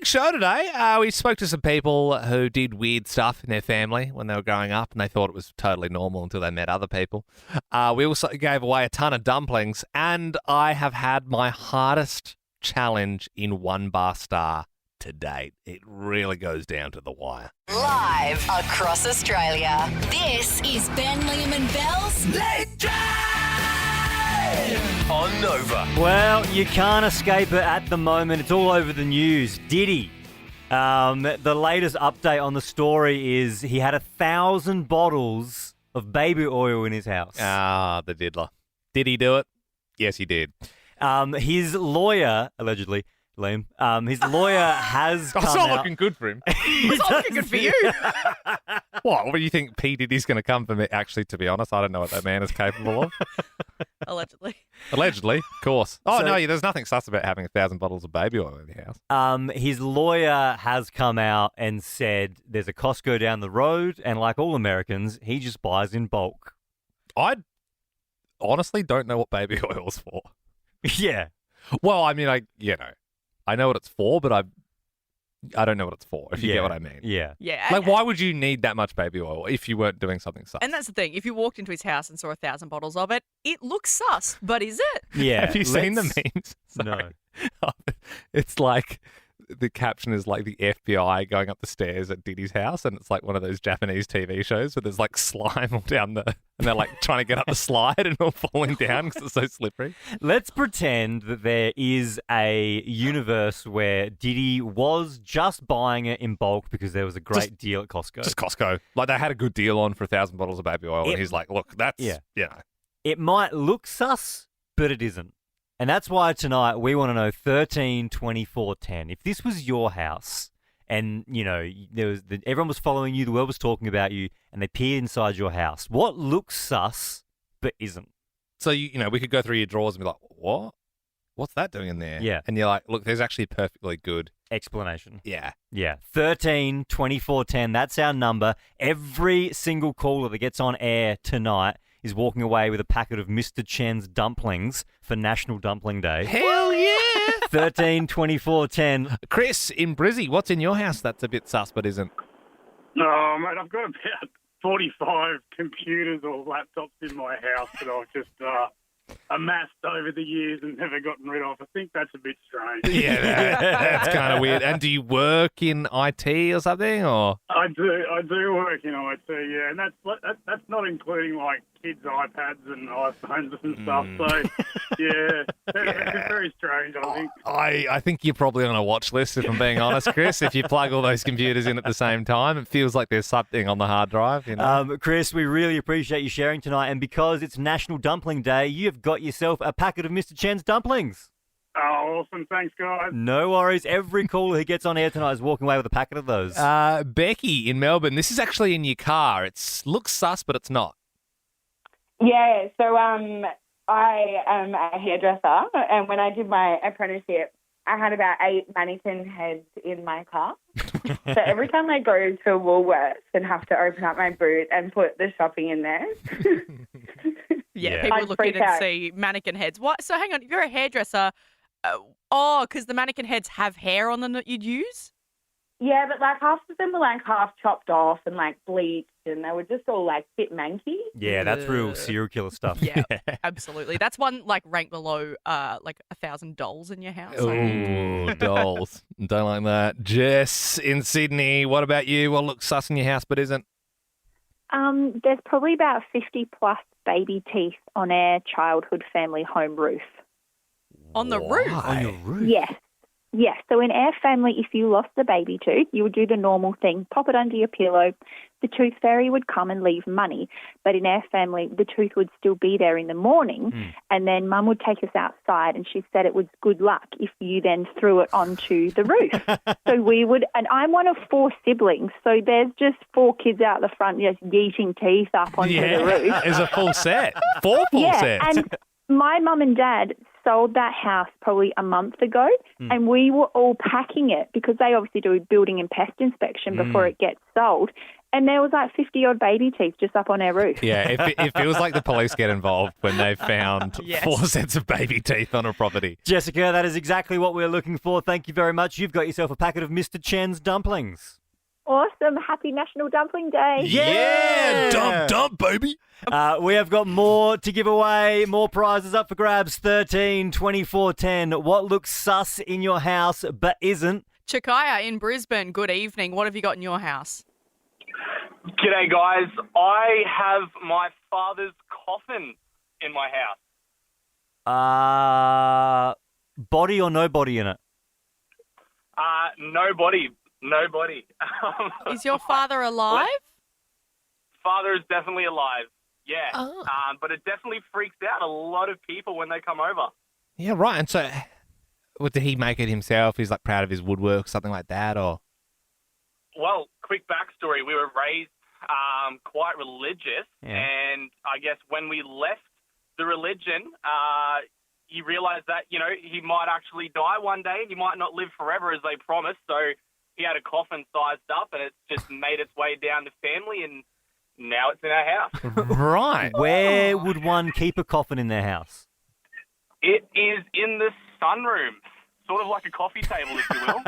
show today. We spoke to some people who did weird stuff in their family when they were growing up, and they thought it was totally normal until they met other people. We also gave away a ton of dumplings, and I have had my hardest challenge in One Bar Star to date. It really goes down to the wire. Live across Australia, this is Ben, Liam and Belle's Late Drive On Nova. Well, you can't escape it at the moment. It's all over the news. Diddy. The latest update on the story is he had 1,000 bottles of baby oil in his house. The diddler. Did he do it? Yes, he did. His lawyer, allegedly, Liam, his lawyer has come It's not out. looking good for him. It's not looking good for you. What do you think P. Diddy's going to come for me? Actually, to be honest, I don't know what that man is capable of. Allegedly. Allegedly, of course. Oh, So- no, there's nothing sus about having 1,000 bottles of baby oil in your house. His lawyer has come out and said there's a Costco down the road, and like all Americans, he just buys in bulk. I honestly don't know what baby oil's for. Yeah. Well, I mean, I know what it's for, but I don't know what it's for, if you get what I mean. Yeah. Yeah. Like, why would you need that much baby oil if you weren't doing something sus? And that's the thing. If you walked into his house and saw 1,000 bottles of it, it looks sus, but is it? Yeah. Have you seen the let's- memes? No. Sorry. It's like the caption is like the FBI going up the stairs at Diddy's house, and it's like one of those Japanese TV shows where there's like slime all down and they're like trying to get up the slide and all falling down because it's so slippery. Let's pretend that there is a universe where Diddy was just buying it in bulk because there was a great deal at Costco. Just Costco. Like, they had a good deal on for 1,000 bottles of baby oil, and he's like, look, that's, It might look sus, but it isn't. And that's why tonight we want to know 13, 24, 10. If this was your house and, everyone was following you, the world was talking about you, and they peered inside your house, what looks sus but isn't? So, we could go through your drawers and be like, what? What's that doing in there? Yeah. And you're like, look, there's actually perfectly good. Explanation. Yeah. Yeah. 13, 24, 10. That's our number. Every single caller that gets on air tonight is walking away with a packet of Mr. Chen's dumplings for National Dumpling Day. Hell yeah. 13, 24, 10. Chris in Brizzy, what's in your house that's a bit sus but isn't? Oh, mate, I've got about 45 computers or laptops in my house that I've just amassed over the years and never gotten rid of. I think that's a bit strange. Yeah, that's kind of weird. And do you work in IT or something, or? I do work in IT, yeah, and that's not including like kids' iPads and iPhones and stuff. So, yeah, it's very strange. I think. I think you're probably on a watch list, if I'm being honest, Chris. If you plug all those computers in at the same time, it feels like there's something on the hard drive. Chris, we really appreciate you sharing tonight. And because it's National Dumpling Day, you've got yourself a packet of Mr. Chen's dumplings. Oh, awesome. Thanks, guys. No worries. Every caller who gets on air tonight is walking away with a packet of those. Becky in Melbourne, this is actually in your car. It looks sus, but it's not. Yeah, so I am a hairdresser, and when I did my apprenticeship, I had about 8 mannequin heads in my car. So every time I go to Woolworths and have to open up my boot and put the shopping in there. Yeah, people I'd look freak in and out. see mannequin heads. What? So hang on, if you're a hairdresser, because the mannequin heads have hair on them that you'd use? Yeah, but like half of them were like half chopped off and like bleached, and they were just all like a bit manky. Yeah, that's real serial killer stuff. Yeah, absolutely. That's one like ranked below like 1,000 dolls in your house. Ooh, dolls. Don't like that. Jess in Sydney, what about you? What looks sus in your house but isn't? There's probably about 50 plus baby teeth on our childhood family home roof. On the roof? On your roof? Yes. Yes. So in our family, if you lost the baby tooth, you would do the normal thing, pop it under your pillow. The tooth fairy would come and leave money. But in our family, the tooth would still be there in the morning. And then Mum would take us outside, and she said it was good luck if you then threw it onto the roof. So we would, and I'm one of 4 siblings. So there's just 4 kids out the front just yeeting teeth up onto the roof. It's a full set. 4 full sets. And my mum and dad sold that house probably a month ago, and we were all packing it because they obviously do building and pest inspection before it gets sold. And there was like 50-odd baby teeth just up on our roof. Yeah, it feels like the police get involved when they found Yes. 4 sets of baby teeth on a property. Jessica, that is exactly what we're looking for. Thank you very much. You've got yourself a packet of Mr. Chen's dumplings. Awesome. Happy National Dumpling Day. Yeah, dump, baby. We have got more to give away, more prizes up for grabs. 13, 24, 10. What looks sus in your house but isn't? Chikaya in Brisbane, good evening. What have you got in your house? G'day, guys. I have my father's coffin in my house. Body or no body in it? Nobody. Is your father alive? Father is definitely alive. Yeah. Oh. But it definitely freaks out a lot of people when they come over. Yeah, right. And so, did he make it himself? He's like proud of his woodwork, something like that, or? Well, quick backstory. We were raised quite religious, and I guess when we left the religion, he realized that, he might actually die one day and he might not live forever as they promised. So he had a coffin sized up, and it just made its way down the family, and now it's in our house. Right. Where would one keep a coffin in their house? It is in the sunroom, sort of like a coffee table, if you will.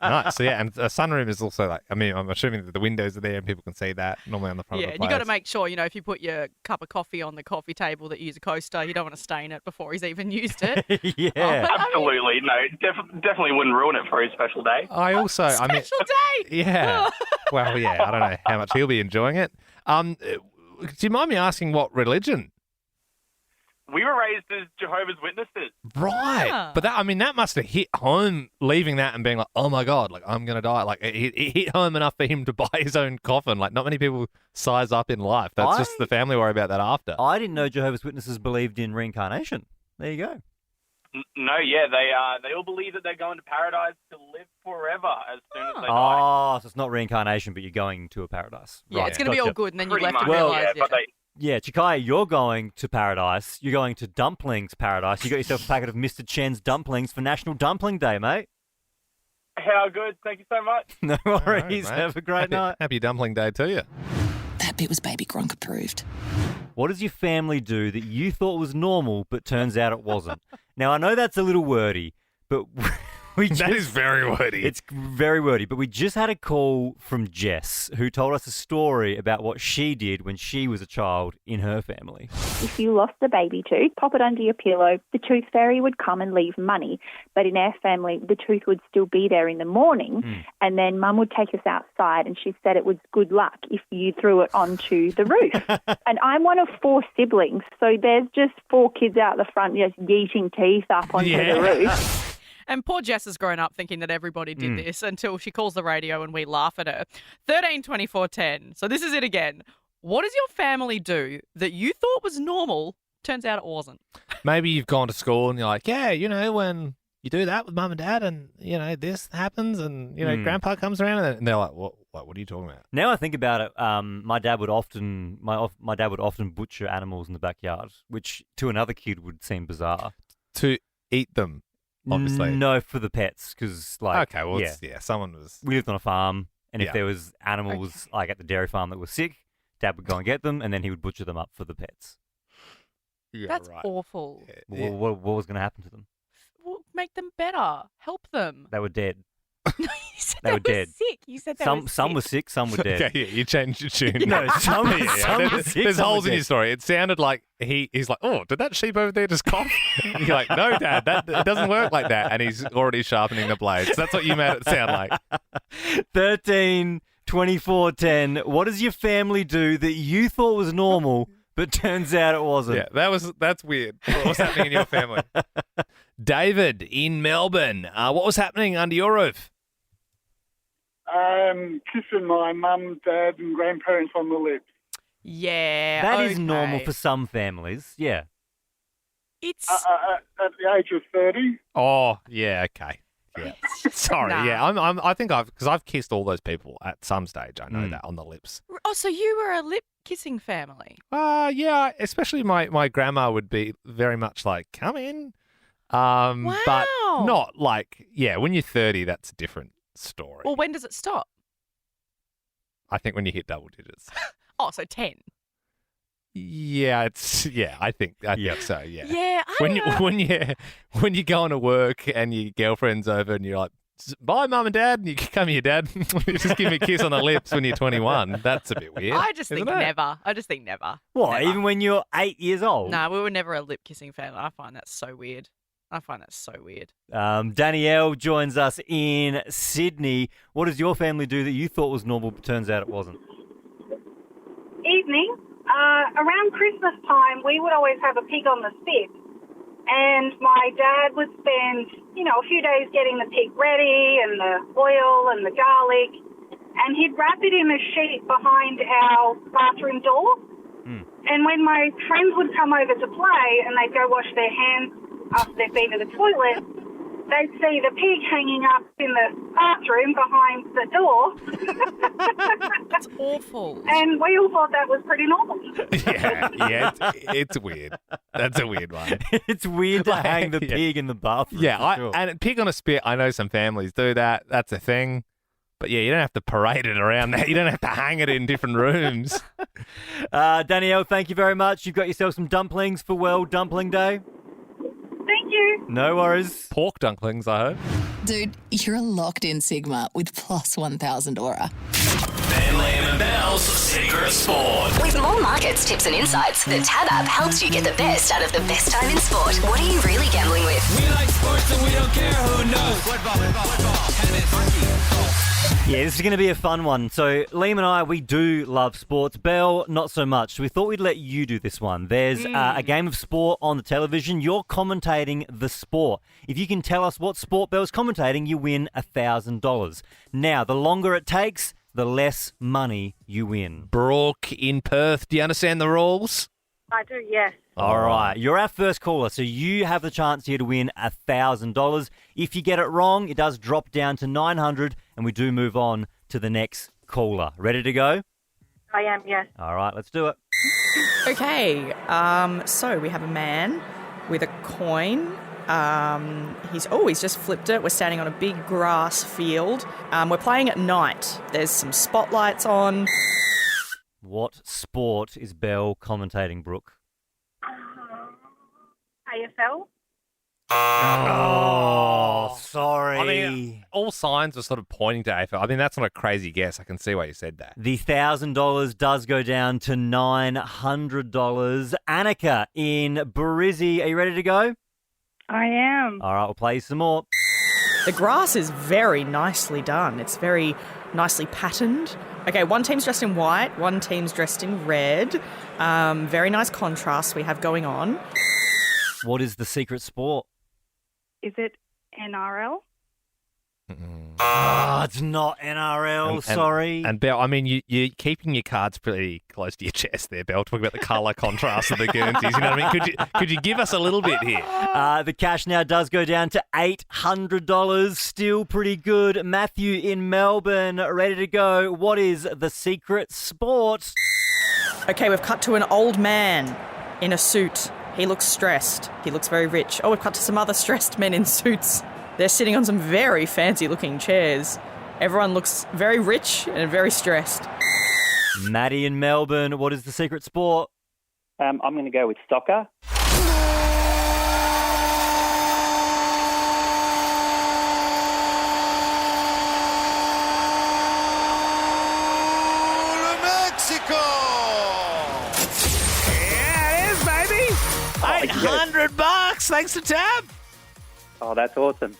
Nice. So, yeah, and a sunroom is also like, I'm assuming that the windows are there and people can see that normally on the front Yeah, of the and place. you got to make sure, if you put your cup of coffee on the coffee table that you use a coaster, you don't want to stain it before he's even used it. Yeah. Absolutely. No, definitely wouldn't ruin it for his special day. I also, Special day! yeah. Well, yeah, I don't know how much he'll be enjoying it. Do you mind me asking what religion? We were raised as Jehovah's Witnesses. Right. Ah. But that must have hit home, leaving that and being like, oh my God, like I'm going to die. Like it hit home enough for him to buy his own coffin. Like not many people size up in life. That's just the family worry about that after. I didn't know Jehovah's Witnesses believed in reincarnation. There you go. No, yeah, they all believe that they're going to paradise to live forever as soon as they die. Oh, so it's not reincarnation, but you're going to a paradise. Yeah, Right. it's going to be all Gotcha. good, and then you Pretty left to much, realise. yeah, but they, Yeah, Chikaya, you're going to paradise. You're going to Dumplings paradise. You got yourself a packet of Mr. Chen's dumplings for National Dumpling Day, mate. how good. Thank you so much. No worries. Mate. Have a great night. Happy dumpling day to you. That bit was Baby Gronk approved. What does your family do that you thought was normal, but turns out it wasn't? Now, I know that's a little wordy, but That is very wordy. It's very wordy, but we just had a call from Jess, who told us a story about what she did when she was a child in her family. If you lost a baby tooth, pop it under your pillow. The tooth fairy would come and leave money. But in our family, the tooth would still be there in the morning. And then Mum would take us outside, and she said it was good luck if you threw it onto the roof. And I'm one of 4 siblings, so there's just 4 kids out the front just yeeting teeth up onto the roof. And poor Jess has grown up thinking that everybody did this until she calls the radio and we laugh at her. 13, 24, 10. So this is it again. What does your family do that you thought was normal? Turns out it wasn't. Maybe you've gone to school and you're like, yeah, when you do that with mum and dad and, this happens and, grandpa comes around and they're like, what are you talking about? Now I think about it, my dad would often butcher animals in the backyard, which to another kid would seem bizarre. To eat them, obviously. No, for the pets, because Okay, well, someone was... we lived on a farm, and if Yeah. there was animals like at the dairy farm that were sick, Dad would go and get them, and then he would butcher them up for the pets. Yeah, That's right. awful. Yeah. What was going to happen to them? Well, make them better. Help them. They were dead. You said They were dead. sick. You said they Some were some sick. were sick, some were dead. Okay, yeah, you changed your tune. No, some were There's sick, some holes were in your dead. story. It sounded like he's like, oh, did that sheep over there just cough? You're like, no, Dad, it doesn't work like that. And he's already sharpening the blades. That's what you made it sound like. 13, 24, 10. What does your family do that you thought was normal, but turns out it wasn't? Yeah, that's weird. What was happening in your family? David in Melbourne. What was happening under your roof? Kissing my mum, dad, and grandparents on the lips. Yeah. That is okay. normal for some families. Yeah. It's At the age of 30. Oh, yeah, okay. Yeah. Sorry, Nah. yeah. I think because I've kissed all those people at some stage. I know that on the lips. Oh, so you were a lip kissing family. Yeah, especially my grandma would be very much like, come in. But Wow. not like, when you're 30, that's a different story. Well, when does it stop? I think when you hit double digits. Oh, so 10. I think so. Yeah. Yeah. When you're going to work and your girlfriend's over and you're like, bye, mum and dad, and you come here, dad. Just give me a kiss on the lips when you're 21. That's a bit weird. I just think never. What, Never. even when you're 8 years old? No, we were never a lip kissing family. I find that so weird. Danielle joins us in Sydney. What does your family do that you thought was normal, but turns out it wasn't? Evening. Around Christmas time, we would always have a pig on the spit. And my dad would spend, a few days getting the pig ready and the oil and the garlic. And he'd wrap it in a sheet behind our bathroom door. And when my friends would come over to play and they'd go wash their hands after they'd been to the toilet, they'd see the pig hanging up in the bathroom behind the door. That's awful. And we all thought that was pretty normal. It's weird. That's a weird one. It's weird to hang the pig in the bathroom. Yeah, sure. and pig on a spit, I know some families do that. That's a thing. But yeah, you don't have to parade it around that. You don't have to hang it in different rooms. Danielle, thank you very much. You've got yourself some dumplings for World Dumpling Day. Thank you. No worries. Pork dumplings, I hope. Dude, you're a locked-in Sigma with plus 1,000 aura. Ben, Liam and Belle's Secret Sport. With more markets, tips and insights, the Tab app helps you get the best out of the best time in sport. What are you really gambling with? We like sports and we don't care who knows. Football, tennis, hockey. Yeah, this is going to be a fun one. So, Liam and I, we do love sports. Belle, not so much. So we thought we'd let you do this one. There's a game of sport on the television. You're commentating the sport. If you can tell us what sport Belle's commentating, you win $1,000. Now, the longer it takes, the less money you win. Brooke in Perth, do you understand the rules? I do, yes. All right. You're our first caller, so you have the chance here to win $1,000. If you get it wrong, it does drop down to $900, and we do move on to the next caller. Ready to go? I am, yes. All right, let's do it. Okay, so we have a man with a coin. He's just flipped it. We're standing on a big grass field. We're playing at night. There's some spotlights on. What sport is Belle commentating, Brooke? AFL? Oh, sorry. I mean, all signs are sort of pointing to AFL. I mean, that's not a crazy guess. I can see why you said that. The $1,000 does go down to $900. Annika in Barizzi, are you ready to go? I am. All right, we'll play you some more. The grass is very nicely done. It's very nicely patterned. Okay, one team's dressed in white, one team's dressed in red. Very nice contrast we have going on. What is the secret sport? Is it NRL? Oh, it's not NRL, sorry. And Belle, I mean, you're keeping your cards pretty close to your chest there, Belle, talking about the colour contrast of the Guernseys. You know what I mean? Could you give us a little bit here? The cash now does go down to $800. Still pretty good. Matthew in Melbourne, ready to go. What is the secret sport? Okay, we've cut to an old man in a suit. He looks stressed. He looks very rich. Oh, we've cut to some other stressed men in suits. They're sitting on some very fancy-looking chairs. Everyone looks very rich and very stressed. Maddie in Melbourne, what is the secret sport? I'm going to go with soccer. Mexico! Yeah, it is, baby. $800 thanks to Tab. Oh, that's awesome.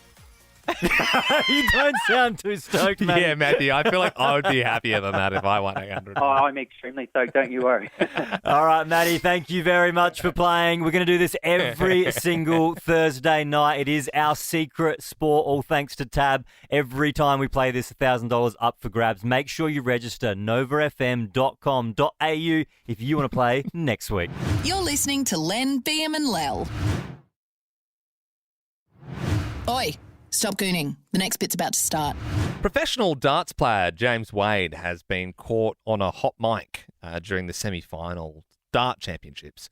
You don't sound too stoked, mate. Yeah, Matthew, I feel like I would be happier than that if I won $800. Oh, I'm extremely stoked, don't you worry. All right, Maddie, thank you very much for playing. We're going to do this every single Thursday night. It is our secret sport, all thanks to Tab. Every time we play this, $1,000 up for grabs. Make sure you register novafm.com.au if you want to play next week. You're listening to Len, BM and Lel. Oi, stop gooning. The next bit's about to start. Professional darts player James Wade has been caught on a hot mic during the semi-final dart championships.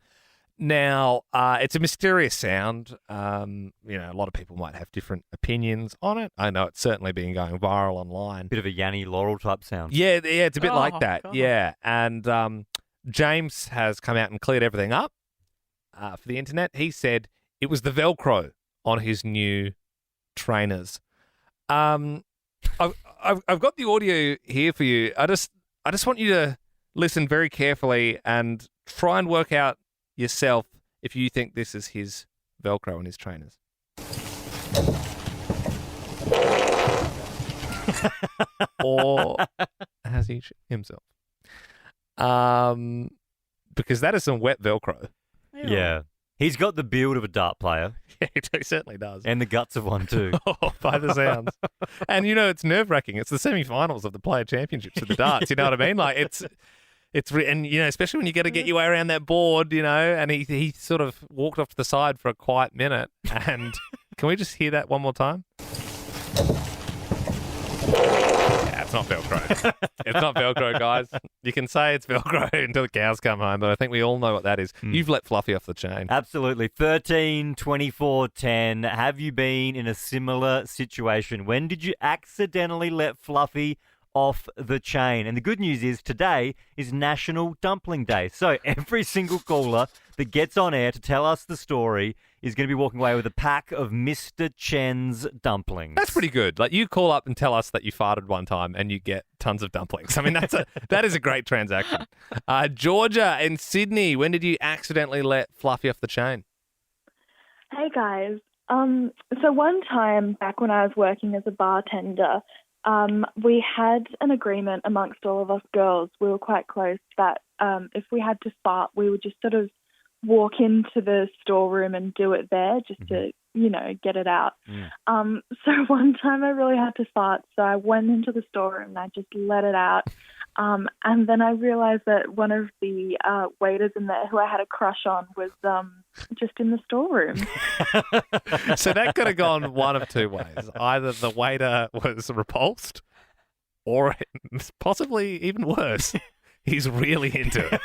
Now, it's a mysterious sound. A lot of people might have different opinions on it. I know it's certainly been going viral online. Bit of a Yanni Laurel type sound. Yeah, it's a bit like that. God. Yeah, and James has come out and cleared everything up for the internet. He said it was the Velcro on his new trainers. I've got the audio here for you. I just want you to listen very carefully and try and work out yourself if you think this is his Velcro on his trainers. Or has he himself? Because that is some wet Velcro. Yeah. He's got the build of a dart player. Yeah, he certainly does. And the guts of one too. Oh, by the sounds. And it's nerve-wracking. It's the semi-finals of the Player Championships of the darts. You know what I mean? Like and especially when you got to get your way around that board, and he sort of walked off to the side for a quiet minute. And can we just hear that one more time? Yeah, it's not Velcro. It's not Velcro, guys. You can say it's Velcro until the cows come home, but I think we all know what that is. You've let Fluffy off the chain. Absolutely. 13, 24, 10. Have you been in a similar situation? When did you accidentally let Fluffy off the chain? And the good news is today is National Dumpling Day. So every single caller that gets on air to tell us the story is going to be walking away with a pack of Mr. Chen's dumplings. That's pretty good. Like, you call up and tell us that you farted one time and you get tons of dumplings. I mean, that is a great transaction. Georgia in Sydney, when did you accidentally let Fluffy off the chain? Hey, guys. So one time back when I was working as a bartender, we had an agreement amongst all of us girls. We were quite close that if we had to fart, we would just sort of walk into the storeroom and do it there just to, get it out. So one time I really had to fart, so I went into the storeroom and I just let it out. And then I realised that one of the waiters in there who I had a crush on was just in the storeroom. So that could have gone one of two ways. Either the waiter was repulsed or possibly even worse, he's really into it.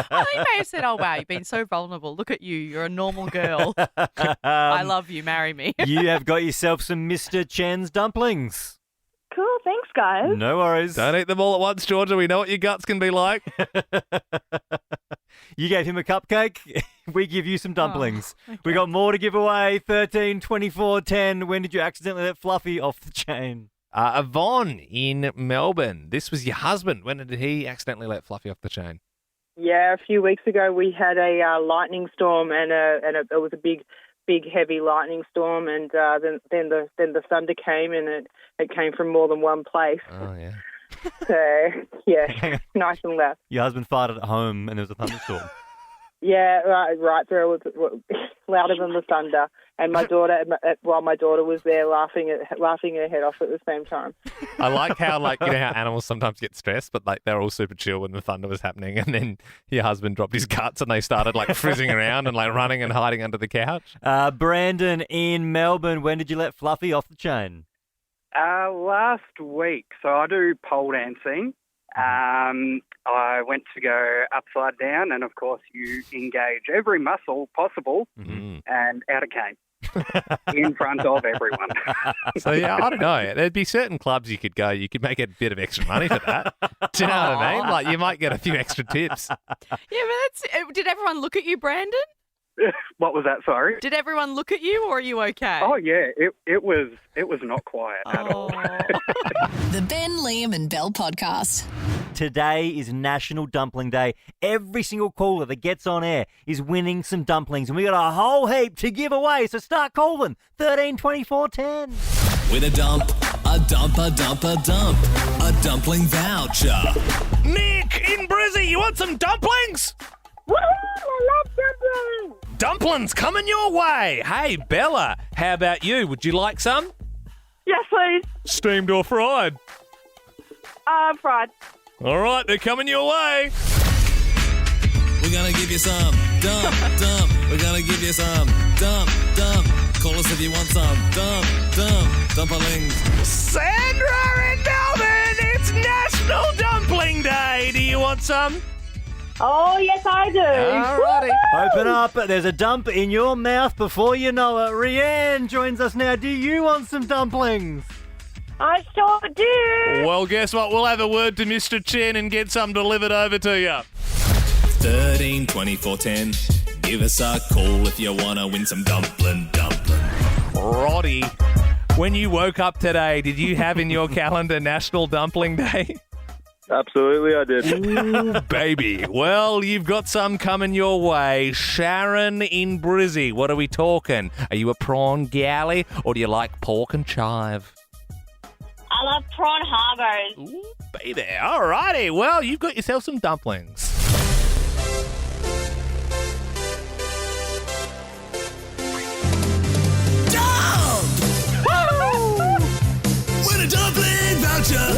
Well, he may have said, "Oh, wow, you've been so vulnerable. Look at you. You're a normal girl. I love you. Marry me." You have got yourself some Mr. Chen's dumplings. Cool, thanks, guys. No worries. Don't eat them all at once, Georgia. We know what your guts can be like. You gave him a cupcake. We give you some dumplings. Okay. We got more to give away. 13, 24, 10. When did you accidentally let Fluffy off the chain? Yvonne in Melbourne. This was your husband. When did he accidentally let Fluffy off the chain? Yeah, a few weeks ago we had a lightning storm, and it was a big, heavy lightning storm, and then the thunder came, and it came from more than one place. Oh yeah. So yeah, nice and loud. Your husband farted at home, and there was a thunderstorm. Yeah, right there was louder than the thunder, and my daughter was there laughing her head off at the same time. I like how how animals sometimes get stressed, but they're all super chill when the thunder was happening, and then your husband dropped his guts and they started frizzing around and running and hiding under the couch. Brandon in Melbourne, when did you let Fluffy off the chain? Last week. So I do pole dancing. I went to go upside down, and of course you engage every muscle possible, and out it came in front of everyone. So yeah, I don't know. There'd be certain clubs you could go. You could make a bit of extra money for that. Do you know what I mean? You might get a few extra tips. Yeah, but did everyone look at you, Brandon? What was that? Sorry. Did everyone look at you, or are you okay? Oh yeah, it was not quiet at all. The Ben, Liam and Bell podcast. Today is National Dumpling Day. Every single caller that gets on air is winning some dumplings, and we got a whole heap to give away. So start calling 13 24 10. With a dump, a dump, a dump, a dump, a dumpling voucher. Nick in Brizzy, you want some dumplings? Woohoo! I love dumplings! Dumplings coming your way. Hey, Bella, how about you? Would you like some? Yes, please. Steamed or fried? Fried. All right, they're coming your way. We're gonna give you some dump, dump. We're gonna give you some dump, dump. Call us if you want some dump, dump, dumplings. Sandra in Melbourne, it's National Dumpling Day. Do you want some? Oh, yes, I do. Alrighty. Open up. There's a dump in your mouth before you know it. Rianne joins us now. Do you want some dumplings? I sure do. Well, guess what? We'll have a word to Mr. Chen and get some delivered over to you. 13 24 10. Give us a call if you want to win some dumpling. Roddy, when you woke up today, did you have in your calendar National Dumpling Day? Absolutely, I did. Ooh, baby. Well, you've got some coming your way. Sharon in Brizzy, what are we talking? Are you a prawn galley or do you like pork and chive? I love prawn harbos. Ooh, baby. Alrighty. Well, you've got yourself some dumplings. Win a dumpling voucher!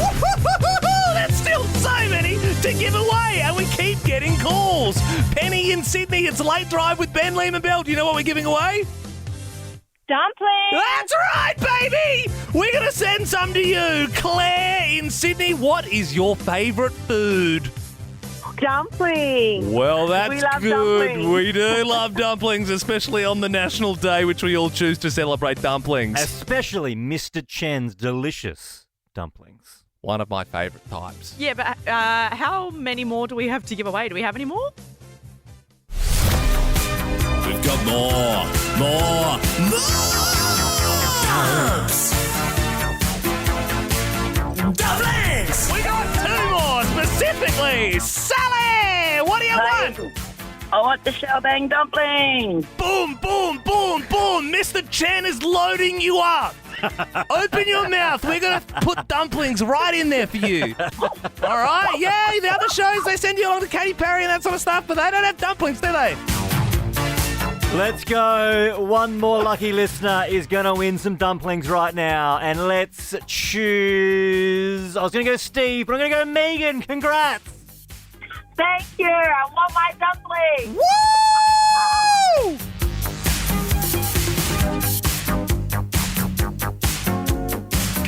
That's still so many to give away, and we keep getting calls. Penny in Sydney, it's Late Drive with Ben Lehman-Bell. Do you know what we're giving away? Dumpling. That's right, baby! We're going to send some to you. Claire in Sydney, what is your favourite food? Dumpling. Well, that's We love good. dumplings. We do love dumplings, especially on the National Day, which we all choose to celebrate dumplings. Especially Mr. Chen's delicious dumplings. One of my favourite types. Yeah, but how many more do we have to give away? Do we have any more? We've got more. Dumplings! We got two more, specifically. Sally, what do you want? I want the shell bang dumpling. Boom, boom, boom, boom. Mr. Chen is loading you up. Open your mouth. We're going to put dumplings right in there for you. All right? Yeah, the other shows, they send you along to Katy Perry and that sort of stuff, but they don't have dumplings, do they? Let's go. One more lucky listener is going to win some dumplings right now. And let's choose... I was going to go Steve, but I'm going to go Megan. Congrats. Thank you. I want my dumpling. Woo!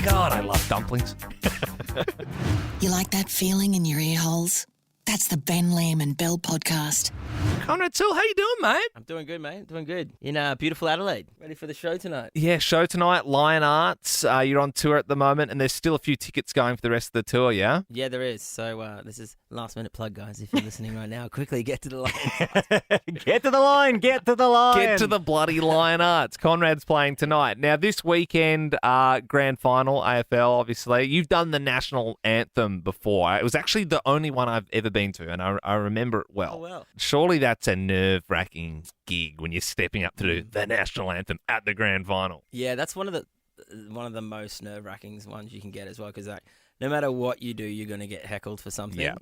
God, I love dumplings. You like that feeling in your ear holes? That's the Ben Lehman Bell podcast. Conrad, Sewell, how you doing, mate? I'm doing good, mate. Doing good. In beautiful Adelaide. Ready for the show tonight. Yeah, show tonight, Lion Arts. You're on tour at the moment, and there's still a few tickets going for the rest of the tour, yeah? Yeah, there is. So this is last minute plug, guys. If you're listening right now, quickly get to the line. Get to the line. Get to the line. Get to the bloody Lion Arts. Conrad's playing tonight. Now, this weekend, grand final, AFL, obviously. You've done the national anthem before. It was actually the only one I've ever been to, and I remember it well. Oh, well. Surely that's a nerve-wracking gig when you're stepping up to do the national anthem at the grand final. Yeah, that's one of the most nerve-wracking ones you can get as well, because no matter what you do, you're going to get heckled for something. Yeah.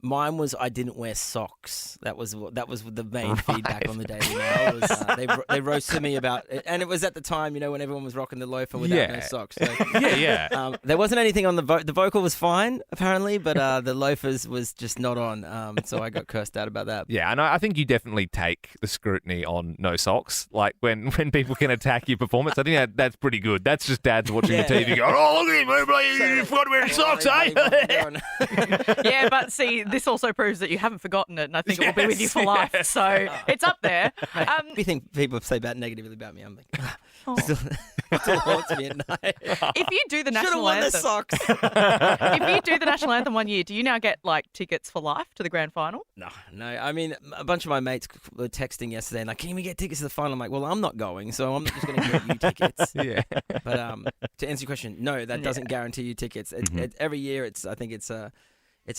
Mine was I didn't wear socks. That was the main feedback on the Daily Mail. Was, they roasted me about it. And it was at the time, when everyone was rocking the loafer without no socks. So, yeah. There wasn't anything on the the vocal was fine, apparently, but the loafers was just not on. So I got cursed out about that. Yeah, and I think you definitely take the scrutiny on no socks. Like when people can attack your performance, I think that's pretty good. That's just dads watching the TV going, oh, look at him, you forgot to wear socks, eh? Yeah, but see, this also proves that you haven't forgotten it, and I think it will be with you for life. So it's up there. You think people say negatively about me? I'm like, still haunts me at night. If you do the national Should've worn the anthem, socks. if you do the national anthem one year, do you now get tickets for life to the grand final? No. I mean, a bunch of my mates were texting yesterday and can we get tickets to the final? I'm like, well, I'm not going, so I'm not just going to get you tickets. Yeah. But to answer your question, no, that doesn't guarantee you tickets. Every year, I think it's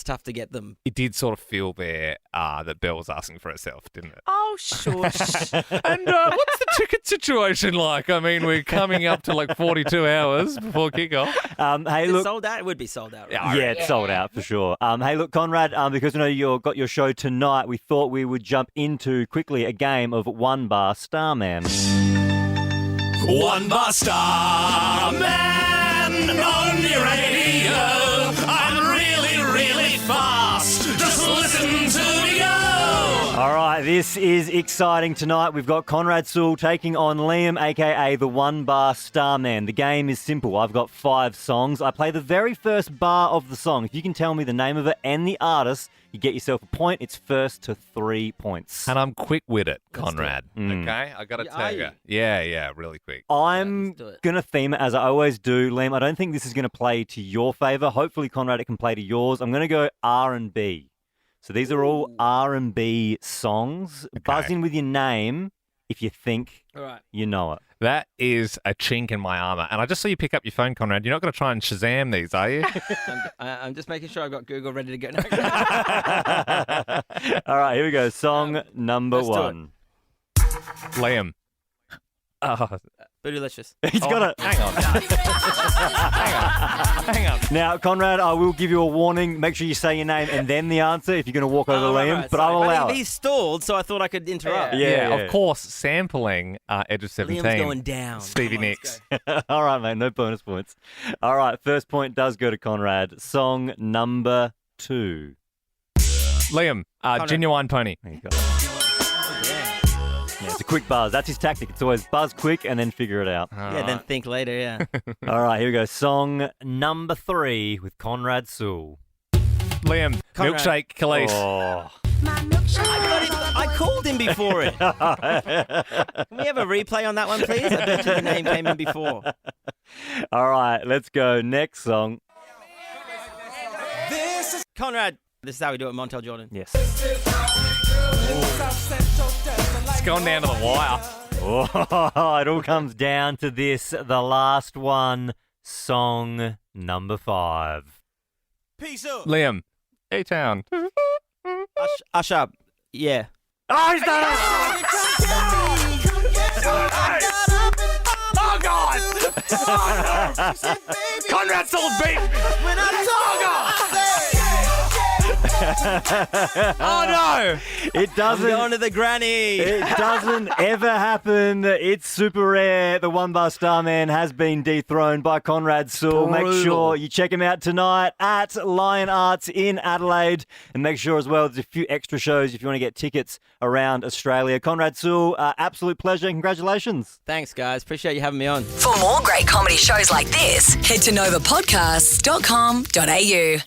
tough to get them. It did sort of feel there that Belle was asking for herself, didn't it? Oh, shush. And what's the ticket situation like? I mean, we're coming up to 42 hours before kickoff. Hey, Is it look. sold out? It would be sold out. Right? Yeah, it's sold out for sure. Hey, look, Conrad, because we know you've got your show tonight, we thought we would jump into quickly a game of One Bar Starman. One Bar Starman on your radio. I'm really, really fast. Just listen to me go. All right, right, this is exciting tonight. We've got Conrad Sewell taking on Liam, a.k.a. the one-bar Starman. The game is simple. I've got 5 songs. I play the very first bar of the song. If you can tell me the name of it and the artist, you get yourself a point. It's first to 3 points. And I'm quick with it, Conrad. Okay? I got to tell you. Yeah, really quick. I'm going to theme it as I always do. Liam, I don't think this is going to play to your favour. Hopefully, Conrad, it can play to yours. I'm going to go R&B. So these are all R&B songs. Okay. Buzz in with your name if you think you know it. That is a chink in my armour. And I just saw you pick up your phone, Conrad. You're not going to try and Shazam these, are you? I'm just making sure I've got Google ready to go. All right, here we go. Song number 1. Liam. Bootylicious. He's got it. Hang on. Hang on. Now, Conrad, I will give you a warning. Make sure you say your name and then the answer if you're going to walk over Liam. Right, but I'll allow it. He stalled, so I thought I could interrupt. Yeah, of course. Sampling Edge of 17. Liam's going down. Stevie Nicks. All right, mate. No bonus points. All right, first point does go to Conrad. Song number 2. Liam, Genuine Pony. There you go. Yeah, it's a quick buzz. That's his tactic. It's always buzz quick and then figure it out. Then think later, yeah. All right, here we go. Song number 3 with Conrad Sewell. Liam, Conrad. Milkshake, Khalees. Oh. I called him before it. Can we have a replay on that one, please? I bet you the name came in before. All right, let's go. Next song. This is Conrad. This is how we do it, Montel Jordan. Yes. It's gone down to the wire. Oh, it all comes down to this. The last one. Song number 5. Peace up. Liam, A-Town. Ush up. Yeah. Oh, he's done it! Oh, God! Oh, no! Conrad Sewell's beat me! Oh, God! Oh, no! It doesn't. I'm going to the granny. It doesn't ever happen. It's super rare. The one-bar Starman has been dethroned by Conrad Sewell. Make sure you check him out tonight at Lion Arts in Adelaide. And make sure as well there's a few extra shows if you want to get tickets around Australia. Conrad Sewell, absolute pleasure. Congratulations. Thanks, guys. Appreciate you having me on. For more great comedy shows like this, head to novapodcasts.com.au.